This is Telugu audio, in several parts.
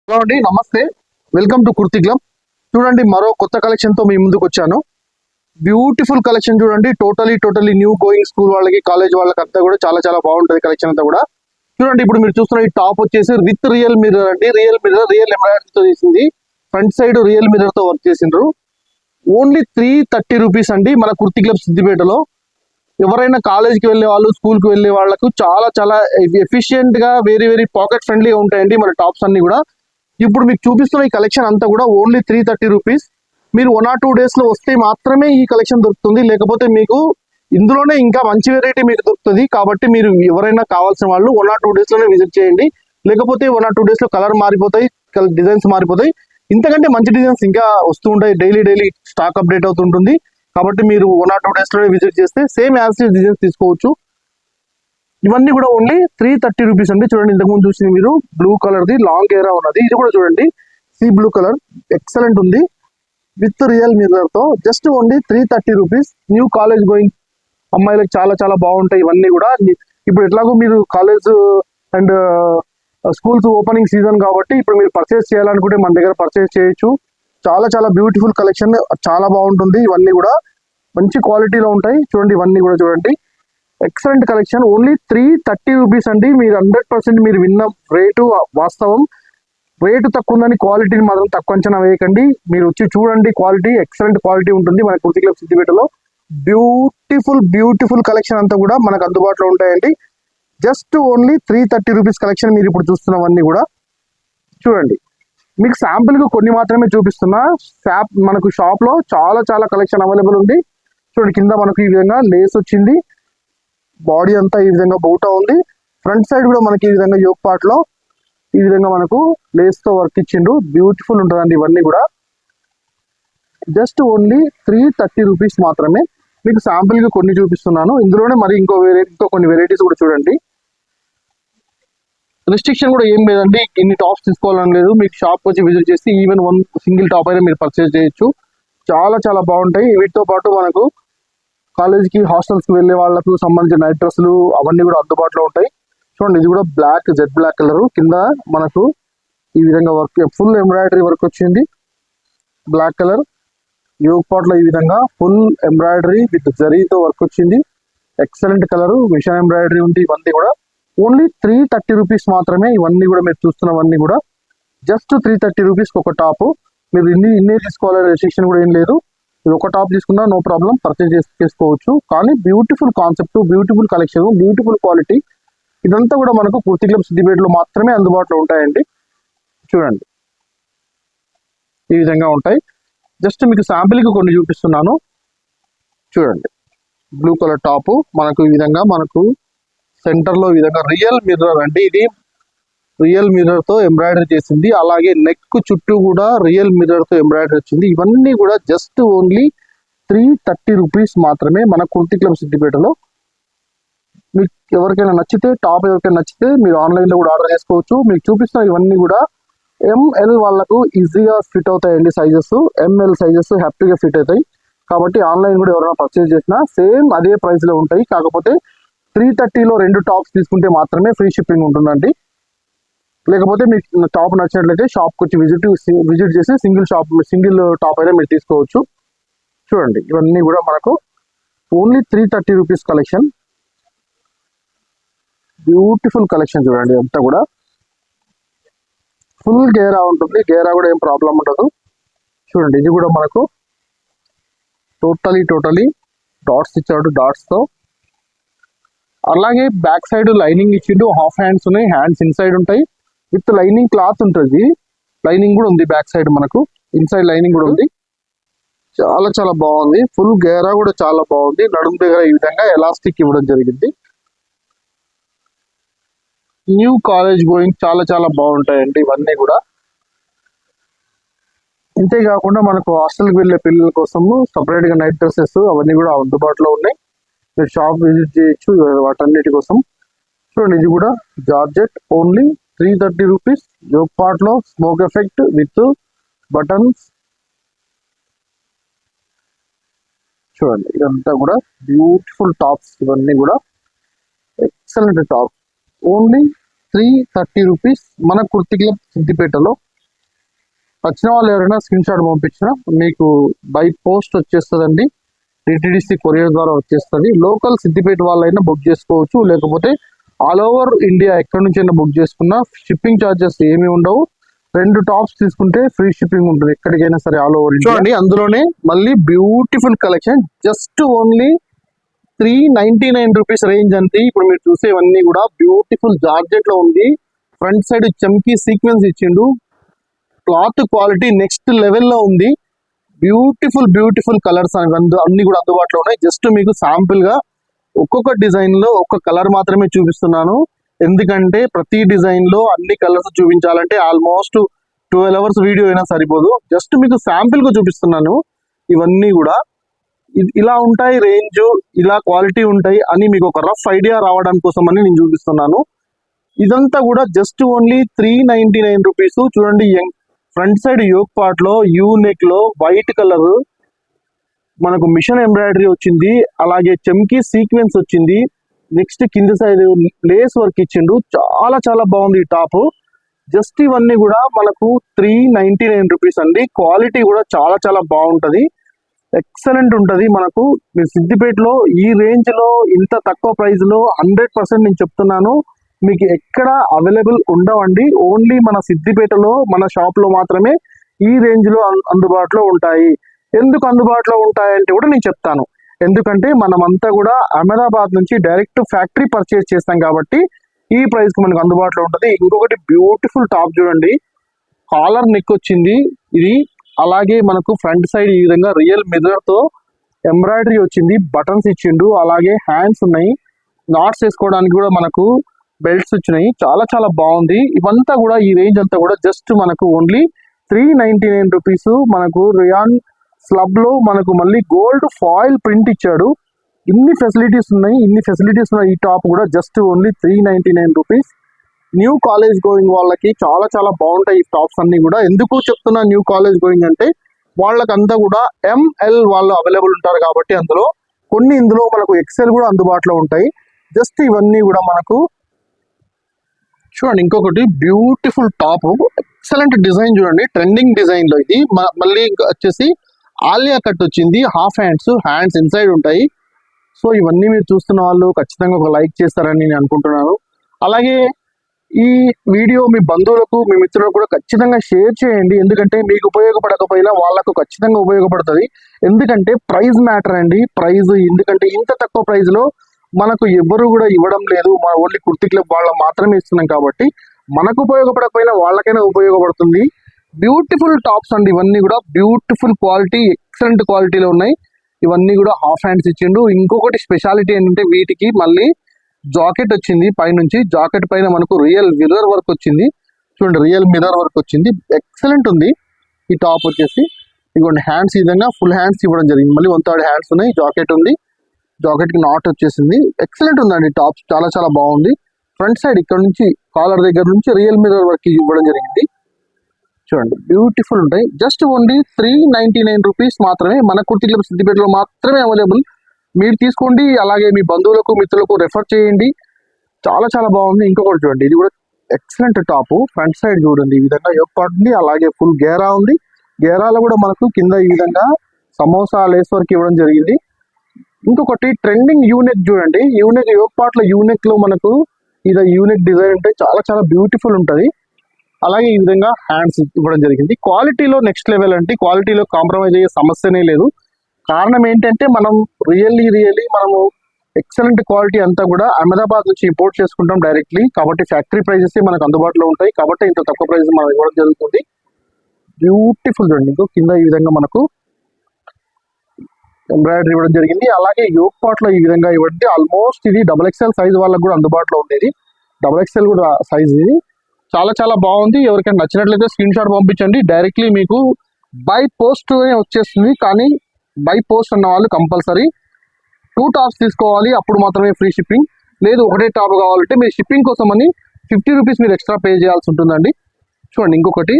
హలో అండి, నమస్తే. Welcome to kurti club. చూడండి, మరో కొత్త కలెక్షన్ తో మీ ముందుకు వచ్చాను. బ్యూటిఫుల్ కలెక్షన్ చూడండి. టోటలీ న్యూ గోయింగ్ స్కూల్ వాళ్ళకి, కాలేజ్ వాళ్ళకి అంతా కూడా చాలా బాగుంటుంది కలెక్షన్ అంతా కూడా. చూడండి, ఇప్పుడు మీరు చూస్తున్న ఈ టాప్ వచ్చేసి విత్ రియల్ మిర్రర్ అండి. రియల్ ఎంబ్రాయిడరీ తో చేసింది. ఫ్రంట్ సైడ్ రియల్ మిర్రర్ తో వర్క్ చేసిండ్రు. ఓన్లీ 330 రూపీస్ అండి మన కుర్తి క్లబ్ సిద్దిపేటలో. ఎవరైనా కాలేజ్కి వెళ్ళే వాళ్ళు, స్కూల్కి వెళ్ళే వాళ్ళకు చాలా ఎఫిషియెంట్ గా వెరీ పాకెట్ ఫ్రెండ్లీగా ఉంటాయండి మన టాప్స్ అన్ని కూడా. ఇప్పుడు మీకు చూపిస్తున్న ఈ కలెక్షన్ అంతా కూడా ఓన్లీ 330 రూపీస్. మీరు 1 or 2 days లో వస్తే మాత్రమే ఈ కలెక్షన్ దొరుకుతుంది. లేకపోతే మీకు ఇందులోనే ఇంకా మంచి వెరైటీ మీకు దొరుకుతుంది. కాబట్టి మీరు ఎవరైనా కావాల్సిన వాళ్ళు 1 or 2 days లోనే విజిట్ చేయండి. లేకపోతే 1 or 2 days లో కలర్ మారిపోతాయి, డిజైన్స్ మారిపోతాయి. ఇంతకంటే మంచి డిజైన్స్ ఇంకా వస్తూ ఉంటాయి. డైలీ స్టాక్ అప్డేట్ అవుతుంటుంది. కాబట్టి మీరు 1 or 2 days లోనే విజిట్ చేస్తే సేమ్ యాజ్ డిజైన్స్ తీసుకోవచ్చు. ఇవన్నీ కూడా ఓన్లీ 330 రూపీస్ అండి. చూడండి, ఇంతకుముందు చూసింది మీరు బ్లూ కలర్ ది లాంగ్ ఏరా ఉన్నది. ఇది కూడా చూడండి, సీ బ్లూ కలర్ ఎక్సలెంట్ ఉంది విత్ రియల్ మిర్రర్ తో. Just only 330 rupees. New college going అమ్మాయిలకు చాలా బాగుంటాయి ఇవన్నీ కూడా. ఇప్పుడు ఎట్లాగో మీరు college and schools opening season కాబట్టి ఇప్పుడు మీరు పర్చేస్ చేయాలనుకుంటే మన దగ్గర పర్చేస్ చేయొచ్చు. చాలా బ్యూటిఫుల్ కలెక్షన్, చాలా బాగుంటుంది. ఇవన్నీ కూడా మంచి క్వాలిటీలో ఉంటాయి. చూడండి, ఇవన్నీ కూడా చూడండి, ఎక్సలెంట్ కలెక్షన్. ఓన్లీ 330 రూపీస్ అండి. మీరు 100% మీరు విన్న రేటు వాస్తవం. రేటు తక్కువ ఉందని క్వాలిటీని మాత్రం తక్కువ అంచనా వేయకండి. మీరు వచ్చి చూడండి, క్వాలిటీ ఎక్సలెంట్ క్వాలిటీ ఉంటుంది మన కుర్తి క్లబ్ సిద్దిపేటలో. బ్యూటిఫుల్ కలెక్షన్ అంతా కూడా మనకు అందుబాటులో ఉంటాయండి. జస్ట్ ఓన్లీ 330 రూపీస్ కలెక్షన్ మీరు ఇప్పుడు చూస్తున్నవన్నీ కూడా చూడండి. మీకు శాంపుల్ గా కొన్ని మాత్రమే చూపిస్తున్నా. మనకు షాప్ లో చాలా కలెక్షన్ అవైలబుల్ ఉంది. చూడండి, కింద మనకు ఈ విధంగా లేస్ వచ్చింది. బాడీ అంతా ఈ విధంగా బూటా ఉంది. ఫ్రంట్ సైడ్ కూడా మనకి ఈ విధంగా యోక్ పార్ట్ లో ఈ విధంగా మనకు లేస్ తో వర్క్ ఇచ్చిండు. బ్యూటిఫుల్ ఉంటుందండి ఇవన్నీ కూడా. జస్ట్ ఓన్లీ 330 రూపీస్ మాత్రమే. మీకు శాంపుల్ గా కొన్ని చూపిస్తున్నాను. ఇందులోనే మరి ఇంకో కొన్ని వెరైటీస్ కూడా చూడండి. రిస్ట్రిక్షన్ కూడా ఏం లేదండి. ఇన్ని టాప్స్ తీసుకోవాలని లేదు. మీకు షాప్ వచ్చి విజిట్ చేసి ఈవెన్ 1 సింగిల్ టాప్ అయినా మీరు పర్చేస్ చేయొచ్చు. చాలా బాగుంటాయి. వీటితో పాటు మనకు కాలేజ్కి, హాస్టల్స్కి వెళ్ళే వాళ్ళకు సంబంధించిన నైట్ డ్రెస్సులు అవన్నీ కూడా అందుబాటులో ఉంటాయి. చూడండి, ఇది కూడా జెడ్ బ్లాక్ కలర్. కింద మనకు ఈ విధంగా వర్క్, ఫుల్ ఎంబ్రాయిడరీ వర్క్ వచ్చింది. బ్లాక్ కలర్ యోగ్ పాట్ లో ఈ విధంగా ఫుల్ ఎంబ్రాయిడరీ విత్ జరీతో వర్క్ వచ్చింది. ఎక్సలెంట్ కలర్, మిషన్ ఎంబ్రాయిడరీ ఉంది. ఇవన్నీ కూడా ఓన్లీ 330 రూపీస్ మాత్రమే. ఇవన్నీ కూడా మీరు చూస్తున్నవన్నీ కూడా జస్ట్ 330 రూపీస్ ఒక టాప్. మీరు ఇన్ని తీసుకోవాలనే రెస్ట్రిక్షన్ కూడా ఏం లేదు. ఇది ఒక టాప్ తీసుకున్నా నో ప్రాబ్లం, పర్చేజ్ చేసుకోవచ్చు. కానీ beautiful concept, beautiful collection, beautiful quality, ఇదంతా కూడా మనకు కుర్తి క్లబ్ సిద్దిపేటలో మాత్రమే అందుబాటులో ఉంటాయండి. చూడండి, ఈ విధంగా ఉంటాయి. జస్ట్ మీకు శాంపిల్కి కొన్ని చూపిస్తున్నాను. చూడండి, బ్లూ కలర్ టాప్ మనకు ఈ విధంగా మనకు సెంటర్ లో ఈ విధంగా రియల్ మిర్రర్ అండి. ఇది రియల్ మిర్రర్ తో ఎంబ్రాయిడరీ చేసింది. అలాగే నెక్ చుట్టూ కూడా రియల్ మిర్రర్ తో ఎంబ్రాయిడరీ వచ్చింది. ఇవన్నీ కూడా జస్ట్ ఓన్లీ 330 రూపీస్ మాత్రమే మన కుర్తి క్లబ్ సిద్దిపేటలో. మీకు ఎవరికైనా నచ్చితే, టాప్ ఎవరికైనా నచ్చితే మీరు ఆన్లైన్ లో కూడా ఆర్డర్ చేసుకోవచ్చు. మీకు చూపిస్తున్న ఇవన్నీ కూడా ML వాళ్ళకు ఈజీగా ఫిట్ అవుతాయండి. సైజెస్ ML సైజెస్ హ్యాపీగా ఫిట్ అవుతాయి. కాబట్టి ఆన్లైన్ కూడా ఎవరైనా పర్చేజ్ చేసినా సేమ్ అదే ప్రైస్ లో ఉంటాయి. కాకపోతే 330లో 2 టాప్స్ తీసుకుంటే మాత్రమే ఫ్రీ షిప్పింగ్ ఉంటుందండి. లేకపోతే మీకు టాప్ నచ్చినట్లయితే షాప్కి వచ్చి విజిట్ చేసి సింగిల్ టాప్ అయినా మీరు తీసుకోవచ్చు. చూడండి, ఇవన్నీ కూడా మనకు only 330 rupees collection. Beautiful collection చూడండి. అంతా కూడా ఫుల్ గేరా ఉంటుంది. గేరా కూడా ఏం ప్రాబ్లం ఉండదు. చూడండి, ఇది కూడా మనకు టోటలీ డాట్స్ ఇచ్చాడు, డాట్స్ తో. అలాగే బ్యాక్ సైడ్ లైనింగ్ ఇచ్చిండు. హాఫ్ హ్యాండ్స్ ఉన్నాయి, హ్యాండ్స్ ఇన్సైడ్ ఉంటాయి. విత్ లైనింగ్ క్లాత్ ఉంటుంది. లైనింగ్ కూడా ఉంది బ్యాక్ సైడ్, మనకు ఇన్సైడ్ లైనింగ్ కూడా ఉంది. చాలా బాగుంది. ఫుల్ గేరా కూడా చాలా బాగుంది. నడుము దగ్గర ఈ విధంగా ఎలాస్టిక్ ఇవ్వడం జరిగింది. న్యూ కాలేజ్ గోయింగ్ చాలా బాగుంటాయండి ఇవన్నీ కూడా. ఇంతేకాకుండా మనకు హాస్టల్కి వెళ్ళే పిల్లల కోసము సపరేట్ గా నైట్ డ్రెస్సెస్ అవన్నీ కూడా అందుబాటులో ఉన్నాయి. మీరు షాప్ విజిట్ చేయొచ్చు వాటన్నిటి కోసం. చూడండి, ఇది కూడా georgette, only 330 rupees. Yoke part లో స్మోక్ ఎఫెక్ట్ విత్ బటన్స్. చూడండి, ఇదంతా కూడా బ్యూటిఫుల్ టాప్స్. ఇవన్నీ కూడా ఎక్సలెంట్ టాప్స్. ఓన్లీ 330 రూపీస్ మన కుర్తి క్లబ్ సిద్దిపేటలో. వచ్చిన వాళ్ళు ఎవరైనా స్క్రీన్ షాట్ పంపించినా మీకు బై పోస్ట్ వచ్చేస్తుందండి. డిటిడిసి కొరియర్ ద్వారా వచ్చేస్తుంది. లోకల్ సిద్దిపేట వాళ్ళైనా బుక్ చేసుకోవచ్చు, లేకపోతే ఆల్ ఓవర్ ఇండియా ఎక్కడి నుంచి అయినా బుక్ చేసుకున్నా షిప్పింగ్ ఛార్జెస్ ఏమి ఉండవు. 2 టాప్స్ తీసుకుంటే ఫ్రీ షిప్పింగ్ ఉంటుంది ఎక్కడికైనా సరే ఆల్ ఓవర్ ఇండియా. చూడండి అందులోనే మళ్ళీ beautiful collection, just only 399 rupees range అండి. ఇప్పుడు మీరు చూసేవన్నీ కూడా బ్యూటిఫుల్ జార్జెట్ లో ఉంది. ఫ్రంట్ సైడ్ చమ్కీ సీక్వెన్స్ ఇచ్చిండు. క్లాత్ క్వాలిటీ నెక్స్ట్ లెవెల్లో ఉంది. బ్యూటిఫుల్ కలర్స్ అన్ని కూడా అందుబాటులో ఉన్నాయి. జస్ట్ మీకు శాంపుల్ గా ఒక్కొక్క డిజైన్ లో ఒక్క కలర్ మాత్రమే చూపిస్తున్నాను. ఎందుకంటే ప్రతి డిజైన్ లో అన్ని కలర్స్ చూపించాలంటే ఆల్మోస్ట్ 12 అవర్స్ వీడియో అయినా సరిపోదు. జస్ట్ మీకు శాంపుల్ గా చూపిస్తున్నాను. ఇవన్నీ కూడా ఇలా ఉంటాయి రేంజ్, ఇలా క్వాలిటీ ఉంటాయి అని మీకు ఒక రఫ్ ఐడియా రావడం కోసం అని నేను చూపిస్తున్నాను. ఇదంతా కూడా జస్ట్ ఓన్లీ 399 రూపీస్. చూడండి ఫ్రంట్ సైడ్ యోక్ పార్ట్ లో యూ నెక్ లో వైట్ కలర్ మనకు మిషన్ ఎంబ్రాయిడరీ వచ్చింది. అలాగే చమ్కీ సీక్వెన్స్ వచ్చింది. నెక్స్ట్ కింద సైడ్ లేస్ వర్క్ ఇచ్చిండు. చాలా బాగుంది ఈ టాప్. జస్ట్ ఇవన్నీ కూడా మనకు 399 రూపీస్ అండి. క్వాలిటీ కూడా చాలా బాగుంటది, ఎక్సలెంట్ ఉంటది. మనకు మీరు సిద్దిపేటలో ఈ రేంజ్ లో ఇంత తక్కువ ప్రైస్ లో 100% నేను చెప్తున్నాను మీకు ఎక్కడ అవైలబుల్ ఉండవండి. ఓన్లీ మన సిద్దిపేటలో మన షాప్ లో మాత్రమే ఈ రేంజ్ లో అందుబాటులో ఉంటాయి. ఎందుకు అందుబాటులో ఉంటాయంటే కూడా నేను చెప్తాను. ఎందుకంటే మనమంతా కూడా అహ్మదాబాద్ నుంచి డైరెక్ట్ ఫ్యాక్టరీ పర్చేస్ చేస్తాం కాబట్టి ఈ ప్రైస్ కి మనకు అందుబాటులో ఉంటుంది. ఇంకొకటి బ్యూటిఫుల్ టాప్ చూడండి, కాలర్ నెక్ వచ్చింది ఇది. అలాగే మనకు ఫ్రంట్ సైడ్ ఈ విధంగా రియల్ మిర్రర్ తో ఎంబ్రాయిడరీ వచ్చింది. బటన్స్ ఇచ్చిండు. అలాగే హ్యాండ్స్ ఉన్నాయి. నాట్స్ వేసుకోవడానికి కూడా మనకు బెల్ట్స్ వచ్చినాయి. చాలా బాగుంది. ఇవంతా కూడా ఈ రేంజ్ అంతా కూడా జస్ట్ మనకు ఓన్లీ 399 రూపీస్. మనకు రియాన్ స్లబ్ లో మనకు మళ్ళీ గోల్డ్ ఫాయిల్ ప్రింట్ ఇచ్చాడు. ఇన్ని ఫెసిలిటీస్ ఉన్నాయి ఈ టాప్ కూడా just only 399 rupees. New college going వాళ్ళకి చాలా బాగుంటాయి ఈ టాప్స్ అన్ని కూడా. ఎందుకు చెప్తున్నా న్యూ కాలేజ్ గోయింగ్ అంటే వాళ్ళకంతా కూడా ML వాళ్ళు అవైలబుల్ ఉంటారు కాబట్టి అందులో ఇందులో మనకు XL కూడా అందుబాటులో ఉంటాయి. జస్ట్ ఇవన్నీ కూడా మనకు చూడండి. ఇంకొకటి బ్యూటిఫుల్ టాప్, ఎక్సలెంట్ డిజైన్ చూడండి. ట్రెండింగ్ డిజైన్ లో ఇది మళ్ళీ వచ్చేసి ఆలియా కట్ వచ్చింది. హాఫ్ హ్యాండ్స్ ఇన్సైడ్ ఉంటాయి. సో ఇవన్నీ మీరు చూస్తున్న వాళ్ళు ఖచ్చితంగా ఒక లైక్ చేస్తారని నేను అనుకుంటున్నాను. అలాగే ఈ వీడియో మీ బంధువులకు మీ మిత్రులకు కూడా ఖచ్చితంగా షేర్ చేయండి. ఎందుకంటే మీకు ఉపయోగపడకపోయినా వాళ్ళకు ఖచ్చితంగా ఉపయోగపడుతుంది. ఎందుకంటే ప్రైస్ మ్యాటర్ అండి. ప్రైస్ ఎందుకంటే ఇంత తక్కువ ప్రైస్ లో మనకు ఎవరు కూడా ఇవ్వడం లేదు. మన ఓన్లీ కుర్తి క్లబ్ వాళ్ళ మాత్రమే ఇస్తున్నాం కాబట్టి మనకు ఉపయోగపడకపోయినా వాళ్ళకైనా ఉపయోగపడుతుంది. బ్యూటిఫుల్ టాప్స్ అండి ఇవన్నీ కూడా. బ్యూటిఫుల్ క్వాలిటీ, ఎక్సలెంట్ క్వాలిటీలో ఉన్నాయి. ఇవన్నీ కూడా హాఫ్ హ్యాండ్స్ ఇచ్చిండు. ఇంకొకటి స్పెషాలిటీ ఏంటంటే వీటికి మళ్ళీ జాకెట్ వచ్చింది. పైనుంచి జాకెట్ పైన మనకు రియల్ మిర్రర్ వర్క్ వచ్చింది. చూడండి రియల్ మిర్రర్ వర్క్ వచ్చింది. ఎక్సలెంట్ ఉంది ఈ టాప్ వచ్చేసి. ఇదిగోండి హ్యాండ్స్ ఈ విధంగా ఫుల్ హ్యాండ్స్ ఇవ్వడం జరిగింది. మళ్ళీ 1/3 హ్యాండ్స్ ఉన్నాయి. జాకెట్ ఉంది. జాకెట్ కి నాట్ వచ్చేసింది. ఎక్సలెంట్ ఉందండి టాప్, చాలా బాగుంది. ఫ్రంట్ సైడ్ ఇక్కడ నుంచి కాలర్ దగ్గర నుంచి రియల్ మిర్రర్ వర్క్ ఇవ్వడం జరిగింది. చూడండి బ్యూటిఫుల్ ఉంటాయి. జస్ట్ ఓన్లీ 399 రూపీస్ మాత్రమే. మన కుర్తి క్లబ్ సిద్దిపేటలో మాత్రమే అవైలబుల్. మీరు తీసుకోండి. అలాగే మీ బంధువులకు మిత్రులకు రెఫర్ చేయండి. చాలా బాగుంది. ఇంకొకటి చూడండి, ఇది కూడా ఎక్సలెంట్ టాప్. ఫ్రంట్ సైడ్ చూడండి ఈ విధంగా యోక్ పార్ట్ ఉంది. అలాగే ఫుల్ గేరా ఉంది. గేరాలో కూడా మనకు కింద ఈ విధంగా సమోసా లేస్ వర్క్ ఇవ్వడం జరిగింది. ఇంకొకటి ట్రెండింగ్ యూనెక్ చూడండి. యూనెక్ యోక్ పార్ట్ లో యూనెక్ లో మనకు ఇది యూనెక్ డిజైన్ ఉంటే చాలా బ్యూటిఫుల్ ఉంటది. అలాగే ఈ విధంగా హ్యాండ్స్ ఇవ్వడం జరిగింది. క్వాలిటీలో నెక్స్ట్ లెవెల్ అంటే క్వాలిటీలో కాంప్రమైజ్ అయ్యే సమస్యనే లేదు. కారణం ఏంటంటే మనం రియల్లీ మనము ఎక్సలెంట్ క్వాలిటీ అంతా కూడా అహ్మదాబాద్ నుంచి ఇంపోర్ట్ చేసుకుంటాం డైరెక్ట్లీ. కాబట్టి ఫ్యాక్టరీ ప్రైజెస్ మనకు అందుబాటులో ఉంటాయి. కాబట్టి ఇంత తక్కువ ప్రైస్ మనం ఇవ్వడం జరుగుతుంది. బ్యూటిఫుల్ చూడండి. ఇంకో కింద ఈ విధంగా మనకు ఎంబ్రాయిడరీ ఇవ్వడం జరిగింది. అలాగే యోక్ పార్ట్ లో ఈ విధంగా ఇవ్వండి. ఆల్మోస్ట్ ఇది XXL సైజ్ వాళ్ళకి కూడా అందుబాటులో ఉంది. ఇది XXL కూడా సైజ్. ఇది చాలా బాగుంది. ఎవరికైనా నచ్చినట్లయితే స్క్రీన్ షాట్ పంపించండి. డైరెక్ట్లీ మీకు బై పోస్ట్ వచ్చేస్తుంది. కానీ బై పోస్ట్ అన్న వాళ్ళు కంపల్సరీ 2 టాప్స్ తీసుకోవాలి. అప్పుడు మాత్రమే ఫ్రీ షిప్పింగ్. లేదు ఒకటే టాప్ కావాలంటే మీరు షిప్పింగ్ కోసం అని 50 రూపీస్ మీరు ఎక్స్ట్రా పే చేయాల్సి ఉంటుందండి. చూడండి ఇంకొకటి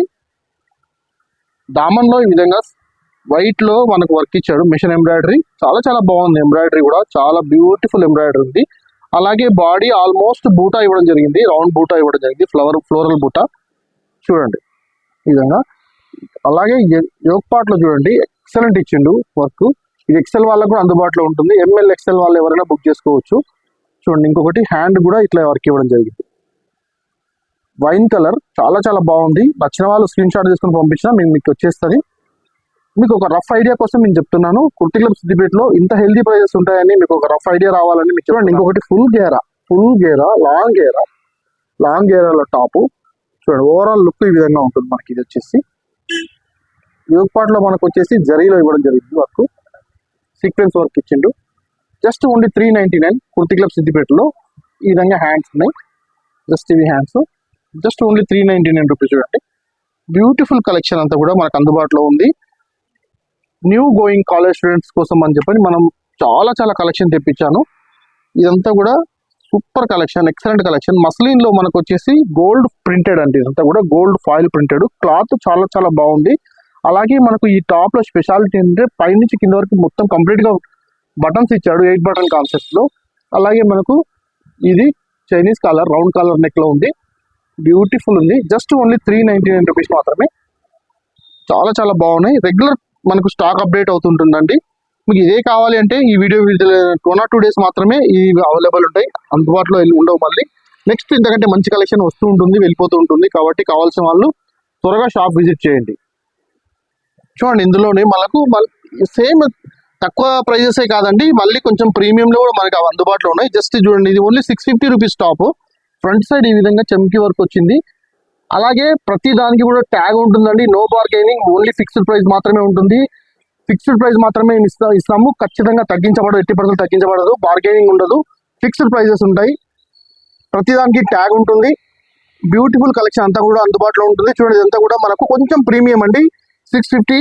దామన్ లో ఈ విధంగా వైట్ లో మనకు వర్క్ ఇచ్చాడు. మిషన్ ఎంబ్రాయిడరీ చాలా బాగుంది. ఎంబ్రాయిడరీ కూడా చాలా బ్యూటిఫుల్ ఎంబ్రాయిడరీ ఉంది. అలాగే బాడీ ఆల్మోస్ట్ బూటా ఇవ్వడం జరిగింది. రౌండ్ బూటా ఇవ్వడం జరిగింది. ఫ్లోరల్ బూటా చూడండి ఈ విధంగా. అలాగే యోగ్ పార్ట్ లో చూడండి ఎక్సలెంట్ ఇచ్చిండు వర్క్. ఇది ఎక్సెల్ వాళ్ళకు కూడా అందుబాటులో ఉంటుంది. ఎంఎల్ ఎక్సెల్ వాళ్ళు ఎవరైనా బుక్ చేసుకోవచ్చు. చూడండి ఇంకొకటి హ్యాండ్ కూడా ఇట్లా వర్క్ ఇవ్వడం జరిగింది. వైన్ కలర్ చాలా చాలా బాగుంది. నచ్చిన వాళ్ళు స్క్రీన్ షాట్ తీసుకుని పంపించినా మీకు వచ్చేస్తుంది. మీకు ఒక రఫ్ ఐడియా కోసం నేను చెప్తున్నాను, కుర్తి క్లబ్ సిద్దిపేటలో ఇంత హెల్దీ ప్రైజెస్ ఉంటాయని మీకు ఒక రఫ్ ఐడియా రావాలని మీకు చూడండి. ఇంకొకటి ఫుల్ గేరా లాంగ్ గేరాలో టాప్ చూడండి. ఓవరాల్ లుక్ ఈ విధంగా ఉంటుంది మనకి. ఇది వచ్చేసి యోగ్ పార్ట్ లో మనకు వచ్చేసి జరీలో ఇవ్వడం జరిగింది వర్క్, సీక్వెన్స్ వర్క్ ఇచ్చిండు. జస్ట్ ఓన్లీ 399 కుర్తి క్లబ్ సిద్దిపేటలో. ఈ విధంగా హ్యాండ్స్ ఉన్నాయి, జస్ట్ ఇవి హ్యాండ్స్, జస్ట్ ఓన్లీ 399 రూపీస్. చూడండి బ్యూటిఫుల్ కలెక్షన్ అంతా కూడా మనకు అందుబాటులో ఉంది. న్యూ గోయింగ్ కాలేజ్ స్టూడెంట్స్ కోసం అని చెప్పని మనం చాలా చాలా కలెక్షన్ తెప్పించాను. ఇదంతా కూడా super collection, excellent collection. Muslin లో మనకు వచ్చేసి గోల్డ్ ప్రింటెడ్ అంటే ఇదంతా కూడా గోల్డ్ ఫాయిల్ ప్రింటెడ్ క్లాత్ చాలా చాలా బాగుంది. అలాగే మనకు ఈ టాప్ లో స్పెషాలిటీ ఏంటంటే పైనుంచి కింద వరకు మొత్తం కంప్లీట్ గా బటన్స్ ఇచ్చాడు, 8 బటన్ కాన్సెప్ట్ లో. అలాగే మనకు ఇది Chinese collar, round collar neck లో ఉంది, బ్యూటిఫుల్ ఉంది. జస్ట్ ఓన్లీ 399 రూపీస్ మాత్రమే. చాలా చాలా బాగున్నాయి. రెగ్యులర్ మనకు స్టాక్ అప్డేట్ అవుతుంటుందండి. మీకు ఇదే కావాలి అంటే ఈ వీడియో 1 or 2 డేస్ మాత్రమే ఇవి అవైలబుల్ ఉంటాయి, అందుబాటులో ఉండవు. మళ్ళీ నెక్స్ట్ ఇంతకంటే మంచి కలెక్షన్ వస్తూ ఉంటుంది, వెళ్ళిపోతూ ఉంటుంది. కాబట్టి కావాల్సిన వాళ్ళు త్వరగా షాప్ విజిట్ చేయండి. చూడండి ఇందులోనే మనకు సేమ్ తక్కువ ప్రైజెసే కాదండి, మళ్ళీ కొంచెం ప్రీమియంలో కూడా మనకు అందుబాటులో ఉన్నాయి. జస్ట్ చూడండి ఇది only 650 rupees top. Front side ఈ విధంగా చమ్కీ వర్క్ వచ్చింది. అలాగే ప్రతి దానికి కూడా ట్యాగ్ ఉంటుందండి. No bargaining, only fixed price మాత్రమే ఉంటుంది. ఫిక్స్డ్ ప్రైస్ మాత్రమే ఇస్తాము, ఖచ్చితంగా తగ్గించబడదు, 80% తగ్గించబడదు, బార్గెనింగ్ ఉండదు, ఫిక్స్డ్ ప్రైజెస్ ఉంటాయి. ప్రతి దానికి ట్యాగ్ ఉంటుంది. బ్యూటిఫుల్ కలెక్షన్ అంతా కూడా అందుబాటులో ఉంటుంది. చూడండి ఇదంతా కూడా మనకు కొంచెం ప్రీమియం అండి. 650,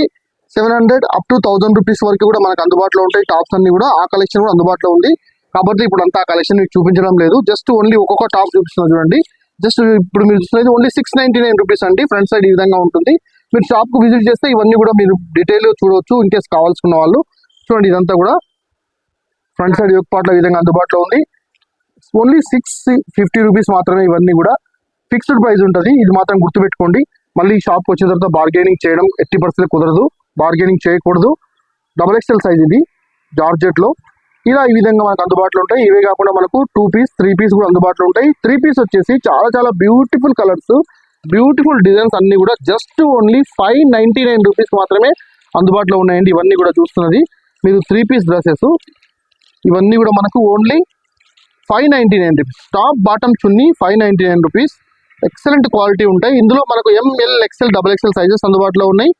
700 అప్ టు 1000 రూపీస్ వరకు కూడా మనకు అందుబాటులో ఉంటాయి టాప్స్ అన్ని కూడా. ఆ కలెక్షన్ కూడా అందుబాటులో ఉంది. కాబట్టి ఇప్పుడు అంతా ఆ కలెక్షన్ మీకు చూపించడం లేదు, జస్ట్ ఓన్లీ ఒక్కొక్క టాప్ చూపిస్తున్నా చూడండి. జస్ట్ ఇప్పుడు మీరు చూస్తున్నది ఓన్లీ 699 రూపీస్ అండి. ఫ్రంట్ సైడ్ ఈ విధంగా ఉంటుంది. మీరు షాప్ కు విజిట్ చేస్తే ఇవన్నీ కూడా మీరు డీటెయిల్ చూడవచ్చు ఇన్ కేసు కావాల్సుకున్న వాళ్ళు. చూడండి ఇదంతా కూడా ఫ్రంట్ సైడ్ యోగ్ పార్ట్ లో ఈ విధంగా అందుబాటులో ఉంది. ఓన్లీ 650 రూపీస్ మాత్రమే. ఇవన్నీ కూడా ఫిక్స్డ్ ప్రైస్ ఉంటుంది, ఇది మాత్రం గుర్తుపెట్టుకోండి. మళ్ళీ షాప్కి వచ్చిన తర్వాత బార్గెనింగ్ చేయడం 80% కుదరదు, బార్గెనింగ్ చేయకూడదు. XXL సైజ్ ఇది జార్జెట్ లో. ఇలా ఈ విధంగా మనకు అందుబాటులో ఉంటాయి. ఇవే కాకుండా మనకు 2 పీస్ 3 పీస్ కూడా అందుబాటులో ఉంటాయి. 3 పీస్ వచ్చేసి చాలా చాలా బ్యూటిఫుల్ కలర్స్, బ్యూటిఫుల్ డిజైన్స్ అన్ని కూడా జస్ట్ ఓన్లీ 599 రూపీస్ మాత్రమే అందుబాటులో ఉన్నాయండి. ఇవన్నీ కూడా చూస్తున్నది మీరు 3 పీస్ డ్రెస్సెస్, ఇవన్నీ కూడా మనకు ఓన్లీ 599 రూపీస్. టాప్ బాటమ్ చున్నీ 599 రూపీస్. ఎక్సలెంట్ క్వాలిటీ ఉంటాయి. ఇందులో మనకు ML, XL, XXL సైజెస్ అందుబాటులో ఉన్నాయి.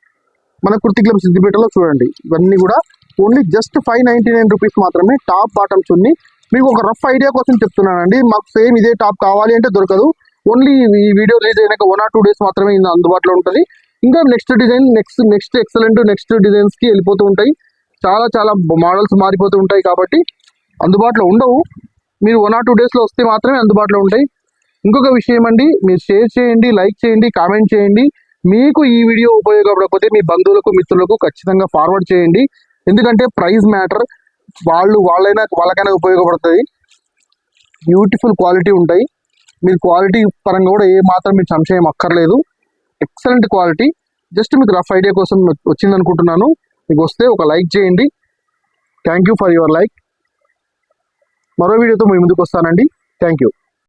మన కుర్తి క్లబ్ సిద్దిపేటలో చూడండి ఇవన్నీ కూడా ఓన్లీ జస్ట్ 599 రూపీస్ మాత్రమే. టాప్ బాటమ్ చున్నీ. మీకు ఒక రఫ్ ఐడియా కోసం చెప్తున్నానండి, మాకు సేమ్ ఇదే టాప్ కావాలి అంటే దొరకదు. ఓన్లీ ఈ వీడియో రిలీజ్ అయినాక 1 or 2 డేస్ మాత్రమే అందుబాటులో ఉంటుంది. ఇంకా next design, next excellent next designs కి వెళ్ళిపోతూ ఉంటాయి. చాలా చాలా మోడల్స్ మారిపోతూ ఉంటాయి కాబట్టి అందుబాటులో ఉండవు. మీరు 1 or 2 డేస్లో వస్తే మాత్రమే అందుబాటులో ఉంటాయి. ఇంకొక విషయం అండి, మీరు షేర్ చేయండి, లైక్ చేయండి, కామెంట్ చేయండి. మీకు ఈ వీడియో ఉపయోగపడకపోతే మీ బంధువులకు, మిత్రులకు ఖచ్చితంగా ఫార్వర్డ్ చేయండి. ఎందుకంటే ప్రైస్ మ్యాటర్, వాళ్ళకైనా ఉపయోగపడుతుంది. బ్యూటిఫుల్ క్వాలిటీ ఉంటాయి. మీరు క్వాలిటీ పరంగా కూడా ఏ మాత్రం మీరు సంశయం అక్కర్లేదు. Excellent quality. జస్ట్ మీకు రఫ్ ఐడియా కోసం వచ్చింది అనుకుంటున్నాను. మీకు వస్తే ఒక లైక్ చేయండి. Thank you for your like. మరో వీడియోతో మీ ముందుకు వస్తానండి. Thank you.